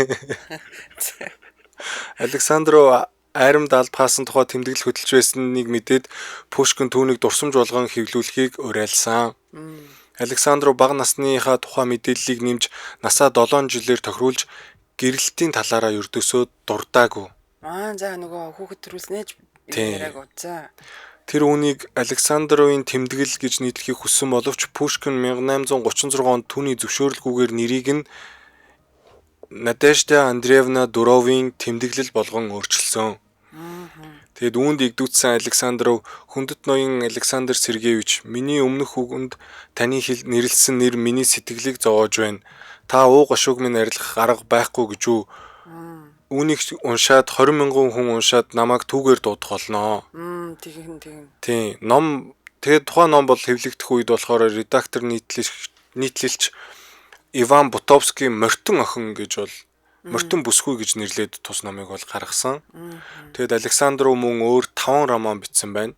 Александр руу айрамд албахаасан тухай тэмдэглэл хөдөлж байсныг мэдээд Пушкин түүнийг дурсамж болгон хэвлүүлэхийг уриалсан. Александр бага насныхаа тухай мэдээллийг нэмж насаа 7 жилээр тохируулж гэрэлтийн талаараа ердөөсөө дурдаагүй. За нөгөө хүүхэд төрүүлснээж яриаг үзсэн. Тэр үүнийг Александровын тэмдэглэл гэж нийтлэхийг хүссэн боловч Пушкин 1836 онд түүний зөвшөөрлгүйгээр нэрийг нь Надежда Андреевна Дуровын тэмдэглэл болгон өөрчилсөн. Тэгэд үүнд игдүүцсэн Александров хүндэт ноён Александр Сергеевич миний өмнөх үгэнд таны нэрлсэн нэр миний сэтгэлийг зовоож байна. Та уу гашууг минь арилгах арга байхгүй гэж үү? Үүнийг уншаад 20 мянган хүн уншаад намайг түүгээр дуудах болно. Тийм. Ном тэгээд тухайн ном бол хэвлэгдэх үед болохоор редактор нийтлэлч Иван Бутовский Мортон охин гэж бол Мортон бүсгүй гэж нэрлээд тус номыг бол гаргасан. Тэгэд Александров мөн өөр 5 роман бичсэн байна.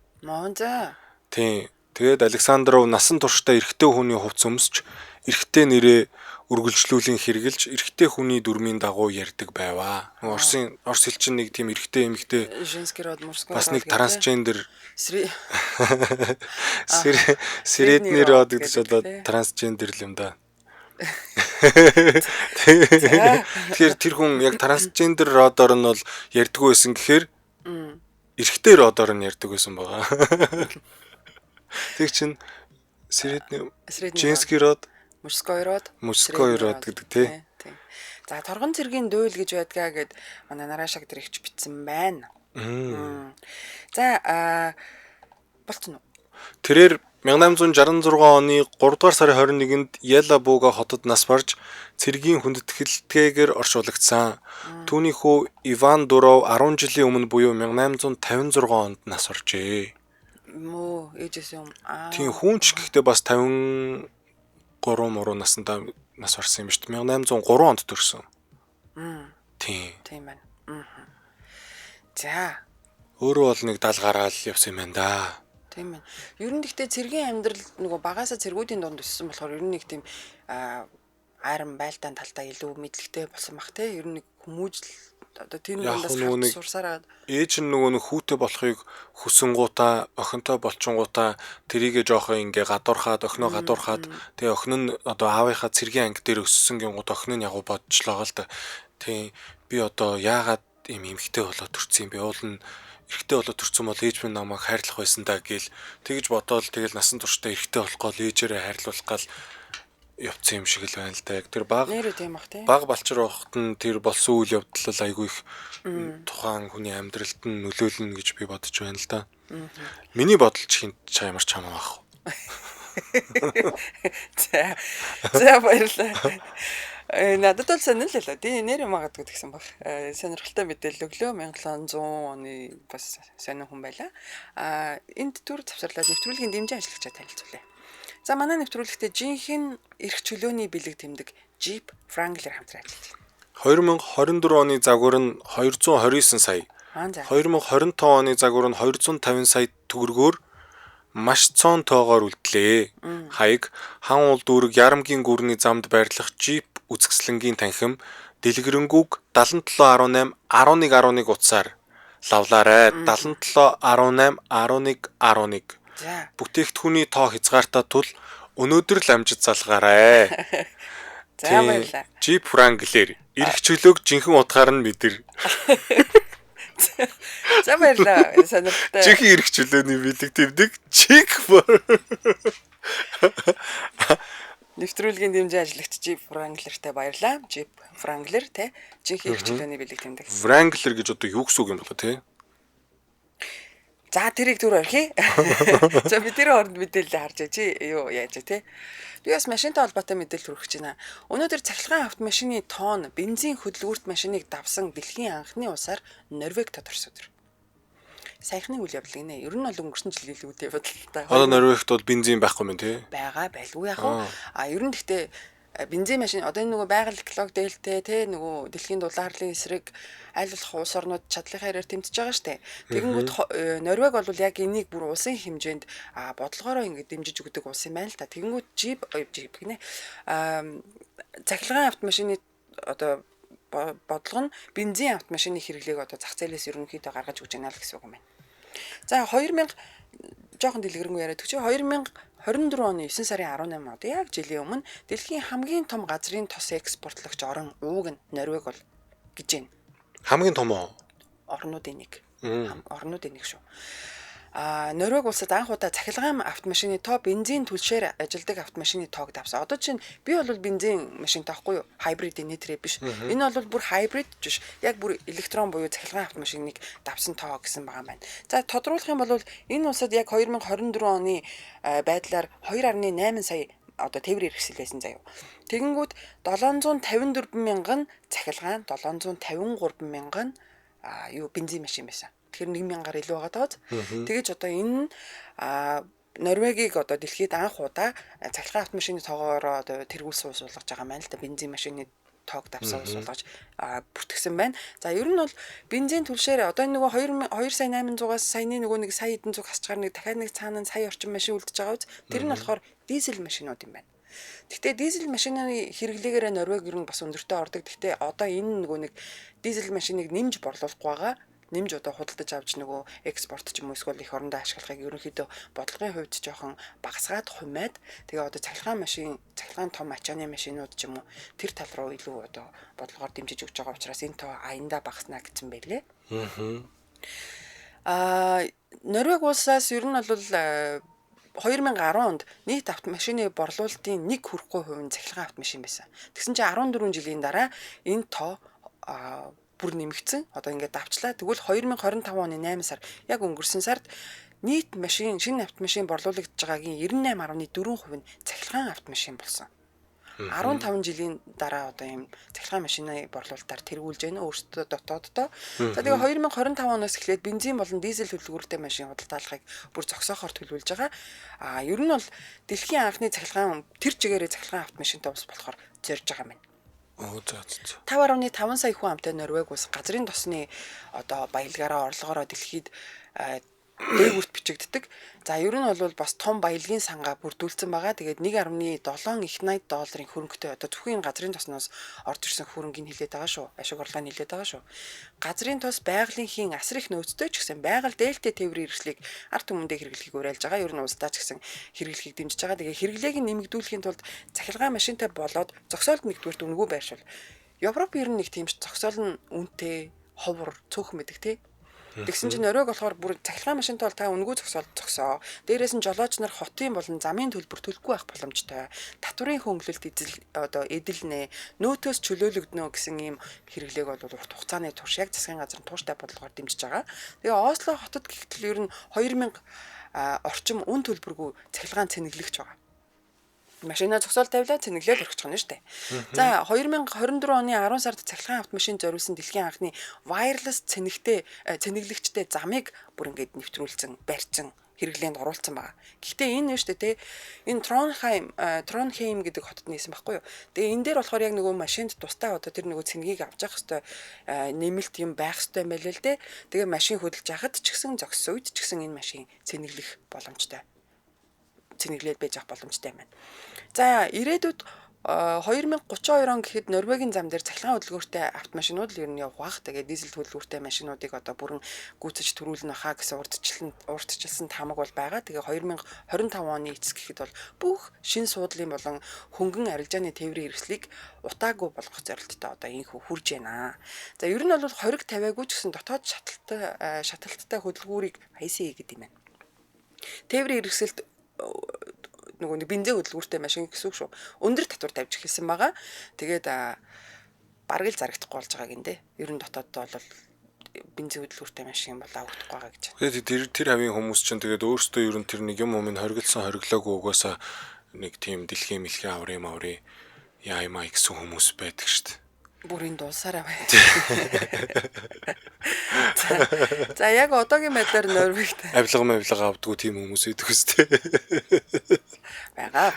Тийм. Тэгээд Александров насан туршдаа эрэгтэй хүний хувцас өмсч эрэгтэй нэрээ үргэлжлүүлэн хэрэгжилж эрэгтэй хүний дүрмийн дагуу ярьдаг байваа. Орос хэлчин нэг тийм эрэгтэй эмэгтэй бас нэг трансгендер средний род гэж болоод трансгендер л юм да. Тэгэхээр тэр хүн яг трансгендер родоор нь бол ярьдгүй байсан гэхээр эрэгтэй родоор нь ярьдаг байсан байгаа. Тэг чин средний женский род мужской род гэдэг тий. За торгон цэргийн дуйл гэж байдгаа гэд манай Нарашаг тэр ихч битсэн байна. За болцсон уу? Тэрээр 1866 оны 3 дугаар сарын 21-нд Ялабуга хотод нас барж цэргийн хүндэтгэлтэйгээр оршуулгдсан. Түүний хүү Иван Дуров 10 жилийн өмнө буюу 1856 онд нас оржээ. Ээжээс юм. Тийм хүнч гэхдээ бас 53 наснда нас орсон юм шүү дээ. 1803 онд төрсөн. Тийм байна. За. Өөрөө бол нэг 70 гараал явсан юм байна да. Тийм байна. Ер нь гэхдээ цэргийн амьдрал нөгөө багаасаа цэргүүдийн дунд өссөн болохоор ер нь нэг тийм айран байлдаан талдаа илүү мэдлэгтэй болсон бах те. Ер нь нэг хүмүүжл одоо тэр дундаас сурсараад ээж нь нөгөө хүүтэй болохыг хүсэнгуудаа охинтой болчингуудаа тэрийгэ жоохон ингээ гадуурхаад охиноо гадуурхаад тэгээ охин нь одоо аавынхаа цэргийн анги дээр өссөн гингууд охин нь ягу бодчихлоо л да. Тийм би одоо яагаад юм эмхтэй болоод төрсөн юм бэ? Уул нь эрэгтэй болоод төрсөн бол ээж минь намайг хайрлах байсан даа гээл тэгж бодоол тэгэл насан туршдаа эрэгтэй болохгүй ээжээрээ хайрлуулах гал явцсан юм шиг л байна л да. Тэр баг балчир байхад нь тэр болсон үйл явдал айгүй их тухайн хүний амьдралд нь нөлөөлнө гэж би бодож байна л да. Миний бодол чинь ямар ч хамаа байхгүй. За баярлалаа. Надад бол сонирхол л л дээ. Нэр магадгүй гэсэн баг. Сонирхолтой мэдээлэл өглөө 1700 оны бас сонин хүн байла. Энд төр завсарлаад нэвтрүүлгийн дэмжин ажиллагчаа танилцуулъя. За манай нэвтрүүлэгтээ жинхэнэ эрх чөлөөний бэлэг тэмдэг Jeep Wrangler хамтран ажиллаж байна. 2024 оны загвар нь 229 сая. 2025 оны загвар нь 250 сая төгрөгөөр маш цоон тоогоор үлдлээ. Хаяг хан уул дүүрэг Ярамгийн гүрний замд байрлах Jeep үзэсгэлэнгийн танхим дэлгэрэнгүй 7718 1111 утсаар лавлаарай. 7718 1111. Бүтээгдэхүүний тоо хязгаартаа тул өнөөдөр л амжиж залгаарай. За баярлалаа. Jeep Wrangler эрх чөлөөг жинхэнэ утгаар нь мэдэр. За баярлалаа. Сонирхолтой. Жинхэнэ эрх чөлөөний бэлэг тэмдэг Jeep. Нэвтрүүлгийн дэмжин ажиллагч Jeep Wrangler-тэй баярлалаа. Jeep Wrangler те жинхэнэ эрх чөлөөний бэлэг тэмдэг. Wrangler гэж одоо юу гэсэн үг юм бэ те? За тэрийг түр орхи. За би тэр хооронд мэдээлэл харж чи юу яаж те. Би бас машинтай холбоотой мэдээлэл хүргэж байна. Өнөөдөр цахилгаан автомашины тонн бензин хөдөлгүүрт машиныг давсан дэлхийн анхны улсаар Норвег тодорсон өдөр. Саяхны үйл явдал гинэ. Ер нь бол өнгөрсөн жил илүүтэй бодлоо. Одоо Норвегт бол бензин байхгүй юм тий? Байгаа байлгүй яах вэ? Ер нь гэхдээ бензин машин одоо энэ нөгөө байгаль эколог дээлтэй те нөгөө дэлхийн дулаарлын эсрэг аль болох улс орнууд чадлынхаа ярээр тэмцэж байгаа штэ. Тэгэнгүүт Норвег бол яг энийг бүр улсын хэмжээнд бодлогоороо ингэ дэмжиж өгдөг улс юм байна л та. Тэгэнгүүт жип гинэ цахилгаан автомашины одоо бодлого нь бензин автомашины хэрэглээг одоо зах зээлээс ерөнхийдөө гаргаж өгч байна л гэсэн үг юм байна. За 2000 жоохон дэлгэрэнгүй яриад чи 2024 оны 9 сарын 18-нд одоо яг жилийн өмнө дэлхийн хамгийн том газрын тос экспортлагч орон ууг нь Норвег бол гэж байна. Хамгийн том орнуудын нэг. Орнуудын нэг шүү. Норвег улсад анх удаа цахилгаан автомашины тоо бензин түлшээр ажилдаг автомашины тоог давсан. Одоо чинь би бол бензин машин таахгүй юу? Хайбрид нэтрээ биш. Энэ бол бүр хайбрид биш. Яг бүр электрон буюу цахилгаан автомашиныг давсан тоо гэсэн байгаа юм байна. За тодруулах юм бол энэ улсад яг 2024 оны байдлаар 2.8 сая одоо тээврийн хэрэгсэл байсан заяа. Тэгэнгүүт 754 мянган цахилгаан 753 мянган юу бензин машин байсан. Тэгэхээр 1,000-аар илүү байгаа тооз. Тэгэж одоо энэ Норвегийг одоо дэлхийд анх удаа цахилгаан автомашины тоогоор одоо тэргүүлсэн улс болгож байгаа маань л да бензин машины тоог давсан улс болгож бүртгэсэн байна. За ер нь бол бензин түлшээр одоо нөгөө 2,800-аас саяны нөгөө нэг сая хэдэн зуг хасчгаар нэг дахиад нэг цаана сая орчим машин үлдэж байгаа үз. Тэр нь болохоор дизель машинууд юм байна. Гэхдээ дизель машины хэрэглээгээр Норвег ер нь бас өндөртөө ордог. Гэхдээ одоо энэ нөгөө нэг дизель машиныг нэмж борлуулахгүй байгаа. Нэмж одоо худалдаж авч нөгөө экспорт ч юм уу эсвэл их орондоо ашиглахыг ерөнхийдөө бодлогын хувьд жоохон багасгаад хумаад тэгээ одоо цахилгаан том ачааны машинууд ч юм уу тэр тал руу илүү одоо бодлогоор дэмжиж өгч байгаа учраас энэ тоо аяндаа багаснаа гэсэн байлээ. Норвег улсаас ер нь бол 2010 онд нийт автомашины борлуулалтын 1 хүрэхгүй хувь нь цахилгаан автомашин байсан. Тэгсэн чинь 14 жилийн дараа энэ тоо бүр нэмэгдсэн. Одоо ингээд давчлаа. Тэгвэл 2025 оны 8 сар яг өнгөрсөн сард нийт шинэ автомашин борлуулагдж байгаагийн 98.4% нь цахилгаан автомашин болсон. 15 жилийн дараа одоо ийм цахилгаан машины борлуулалтаар тэргүүлж байна өөрсдөө дотооддоо. За тэгээ 2025 оноос эхлээд бензин болон дизель төлөвлөгөөтэй машин худалдаалахыг бүр зогсоохоор төлөвлөж байгаа. Ер нь бол дэлхийн анхны цахилгаан тэр чигээрээ цахилгаан автомашинтай ус болохоор зорж байгаа юм. 5.5 сая хүн амтай Норвег улс газрын тосны одоо баялгаараа орлогоороо дэлхийд дээгүүрт бичигддэг. За ер нь бол бас том баялагын сангаа бүрдүүлсэн байгаа. Тэгээд 1.7 их $80 хөрөнгөтэй одоо зөвхөн газрын тосноос орж ирсэн хөрөнгөний хилээд байгаа шүү. Ашиг орлогын хилээд байгаа шүү. Газрын тос байгалийн асар их нөөцтэй ч гэсэн байгаль дээлтэй тээврийн хэрэгслийг ард түмэндээ хэрэглэхийг уриалж байгаа. Ер нь улсдаа ч гэсэн хэрэглэхийг дэмжиж байгаа. Тэгээд хэрэглээг нэмэгдүүлэхийн тулд цахилгаан машинтай болоод зогсоолд нэгдүгээрт үнэгүй байршил. Европ ер нь нэг тийм зогсоол нь үнэтэй, ховор, цөөхөн мэдэг тий. Тэгсэн чинь Норвег болохоор бүр цахилгаан машинтай бол та үнэгүй зогсоо. Дээрээс нь жолооч нар хотын болон замын төлбөр төлөхгүй байх боломжтой. Татварын хөнгөлөлт эдэлнэ. Нөөтөөс чөлөөлөгднө гэсэн ийм хэрэглээг бол урт хугацааны турш яг засгийн газрын тууштай бодлогоор дэмжиж байгаа. Тэгээ Осло хотод гэтэл ер нь 2000 орчим үн төлбөргүй цахилгаан цэнэглэгч байгаа. Машина зогсоол тавилаа цэнэглэл орчихно шүү дээ. За 2024 оны 10 сард цахилгаан автомашин зориулсан дэлхийн анхны wireless цэнэглэгчтэй замыг бүр ингээд нэвтрүүлсэн, барьсан, хэрэглээнд оруулсан байгаа. Гэхдээ энэ нь шүү дээ, энэ Тронхейм гэдэг хотод нээсэн байхгүй юу? Тэгээ энэ дээр болохоор яг нөгөө машинд тустай одоо тэр нөгөө цэнгийг авч явах хэвээр нэмэлт юм байх хэвээр юм байлээ л дээ. Тэгээ машин хөдөлж яхад ч гэсэн зогссон үед ч гэсэн энэ машин цэнэглэх боломжтой. Цэнэглээд байж авах боломжтой юм байна. За ирээдүйд 2032 он гэхэд Норвегийн зам дээр цахилгаан хөдөлгөөртэй автомашинууд л ер нь явах. Тэгээд дизель хөдөлгөөртэй машинуудыг одоо бүрэн гүйцэж төрүүлнэ хаа гэсэн урдчилсан тамга бол байгаа. Тэгээ 2025 оны эцэс гэхэд бол бүх шин суудлын болон хөнгөн арилжааны тээврийн хэрэгслийг утаагүй болгох зорилттой одоо инхүү хүрж байна. За ер нь бол хориг тавиагүй ч гэсэн дотоод шаталттай хөдөлгөөрийг ICE гэдэг юм байна. Тээврийн хэрэгсэлд нөгөө бензин хөдөлгөөртэй машин гэсэн үг шүү. Өндөр татвар тавьж эхэлсэн байгаа. Тэгээд бараг л зарагдахгүй болж байгааг энэ. Ер нь дотооддоо бол бензин хөдөлгөөртэй машин бол авагдахгүй байгаа гэж. Тэгээд тэр хавийн хүмүүс чинь тэгээд өөрсдөө ер нь тэр нэг юм хориглосон хориглоогүй угаасаа нэг тийм дэлхийн аврын яаймаа гэсэн хүмүүс байдаг шүү дээ. Бүрийн дулсаараа бай. За яг одоогийн байдлаар Норвегт авилга авдггүй тийм хүмүүс байдаг үстэй. Бага.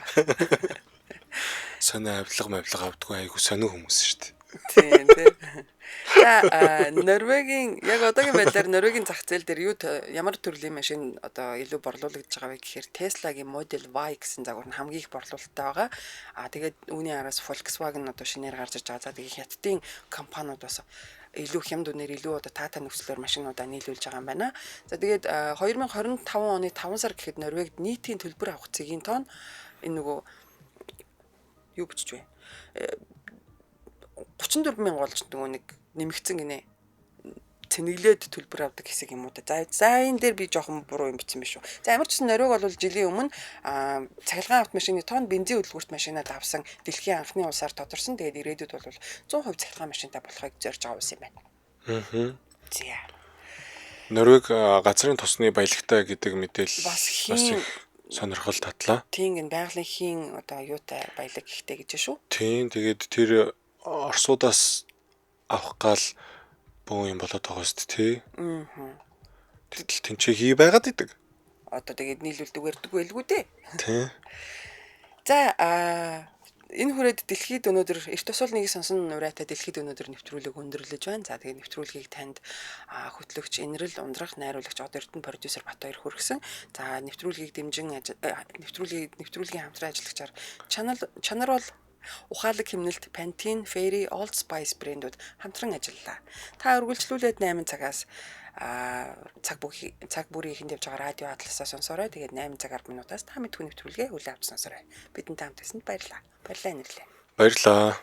сонио авилга авдаггүй айгу сонио хүмүүс шүү дээ. Тийм тийм. За Норвегийн яг одоогийн байдлаар Норвегийн зах зээл дээр ямар төрлийн машин одоо илүү борлуулагдж байгаа вэ гэхээр Tesla-гийн Model Y гэсэн загвар нь хамгийн их борлуулалттай байгаа. Тэгээд үүний араас Volkswagen одоо шинээр гарч ирж байгаа. За тэгээд хятадын компаниуд бас илүү хямд үнээр илүү одоо таатай нөхцлөөр машинуудаа нийлүүлж байгаа юм байна. За тэгээд 2025 оны 5 сар гэхэд Норвегид нийтийн төлбөр авах цэгийн тоон энэ нөгөө юу бичиж вэ? 34,000 болж нөгөө нэг нэмэгдсэн гинэ. Цэнэглээд төлбөр авдаг хэсэг юм уу та. За энэ дээр би жоохон буруу юм бичсэн биш үү. За ямар ч гэсэн Норвег бол жилийн өмнө цахилгаан автомашины тоон бензин хөдөлгөөрт машинад авсан дэлхийн анхны улсаар тодорсон. Тэгээд ирээдүйд бол 100% цахилгаан машинтай болохыг зорж байгаа улс юм байна. За. Норвег газрын тосны баялагтай гэдэг мэдээлэл бас хийн сонирхол татлаа. Тийм гэн байгалийн хийн одоо юутай баялаг ихтэй гэж шүү. Тийм тэгээд тэр Оросуудаас авах гал бөө юм болоод байгаа шүү дээ. Тэгтэл тэнцээ хий байгаад идэг. Одоо тэгээд нийлүүлдэг өрдөг байлгүй дээ. Тийм. За энэ хүрээд дэлхийд өнөөдөр эрт тусвал нэг сонсон урайтай дэлхийд өнөөдөр нэвтрүүлэг өндөрлөж байна. За тэгээд нэвтрүүлгийг танд хөтлөгч Энэрл ундрах найруулагч Од Эрдэнэ продюсер Батбаяр хүргэсэн. За нэвтрүүлгийг дэмжин нэвтрүүлгийн хамтран ажиллагчаар чанар бол ухаалаг хэмнэлт Pantene, Fairy, Old Spice брэндүүд хамтран ажиллалаа. Та үргэлжлүүлээд 8 цагаас цаг бүрийн ихэнд явж байгаа радио атласаа сонсоорой. Тэгээд 8 цаг 10 минутаас та мэдгүй нэвтрүүлгээ хүлээн авч сонсоорой. Бидэнтэй хамт байсанд баярлалаа. Баярлалаа Энэрлээ. Баярлалаа.